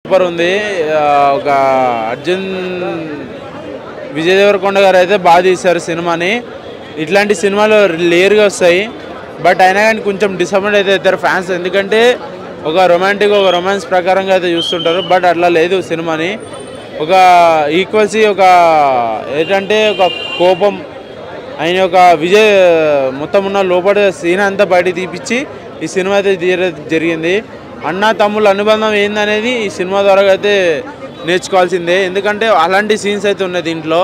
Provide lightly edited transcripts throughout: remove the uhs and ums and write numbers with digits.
Super ఉంది. ఒక అర్జున్ విజయ్ దేవరకొండ గారు అయితే బాగా తీశారు సినిమాని. ఇట్లాంటి సినిమాలు లేరుగా వస్తాయి. బట్ అయినా కానీ కొంచెం డిసప్పాయింట్ అయితే అవుతారు ఫ్యాన్స్. ఎందుకంటే ఒక రొమాన్స్ ప్రకారంగా అయితే చూస్తుంటారు. బట్ అట్లా లేదు సినిమాని. ఒక ఈక్వల్సీ ఒక ఏంటంటే ఒక కోపం ఆయన ఒక విజయ్ మొత్తం ఉన్న లోపల సీన్ అంతా బయట తీపిచ్చి ఈ సినిమా అయితే జరిగింది. అన్న తమ్ముళ్ళ అనుబంధం ఏందనేది ఈ సినిమా ద్వారా అయితే నేర్చుకోవాల్సిందే. ఎందుకంటే అలాంటి సీన్స్ అయితే ఉన్నాయి దీంట్లో.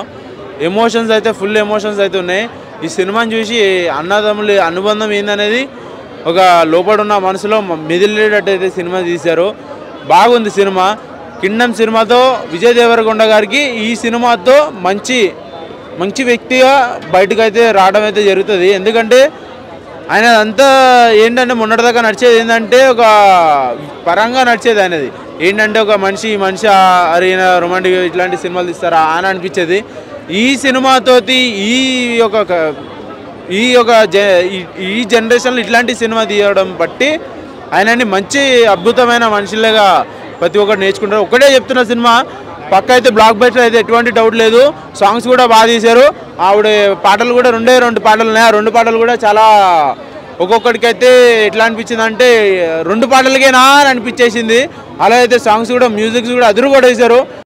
ఎమోషన్స్ అయితే ఫుల్ ఎమోషన్స్ అయితే ఉన్నాయి. ఈ సినిమాని చూసి అన్నదమ్ముల అనుబంధం ఏందనేది ఒక లోపల ఉన్న మనసులో మెదిలేటట్టు అయితే సినిమా తీశారు. బాగుంది సినిమా. కింగ్డమ్ సినిమాతో విజయ్ దేవరకొండ గారికి ఈ సినిమాతో మంచి వ్యక్తిగా బయటకు అయితే రావడం అయితే జరుగుతుంది. ఎందుకంటే ఆయన అంతా ఏంటంటే మొన్నటిదాకా నడిచేది ఏంటంటే ఒక పరంగా నడిచేది. ఆయనది ఏంటంటే ఒక మనిషి అరిగిన రొమాంటిక్ ఇట్లాంటి సినిమాలు తీస్తారా అని అనిపించేది. ఈ సినిమాతోటి ఈ జనరేషన్లో ఇట్లాంటి సినిమా తీయడం బట్టి ఆయనని మంచి అద్భుతమైన మనుషులుగా ప్రతి ఒక్కరు నేర్చుకుంటారు. ఒకటే చెప్తున్న సినిమా పక్క అయితే బ్లాక్ బస్టర్ అయితే ఎటువంటి డౌట్ లేదు. సాంగ్స్ కూడా బాగా తీశారు. ఆవిడ పాటలు కూడా రెండు పాటలు ఉన్నాయి. ఆ 2 పాటలు కూడా చాలా ఒక్కొక్కడికైతే ఎట్లా అనిపించింది అంటే 2 పాటలకేనా అని అనిపించేసింది. అలా అయితే సాంగ్స్ కూడా మ్యూజిక్స్ కూడా అదురు కూడా వేశారు.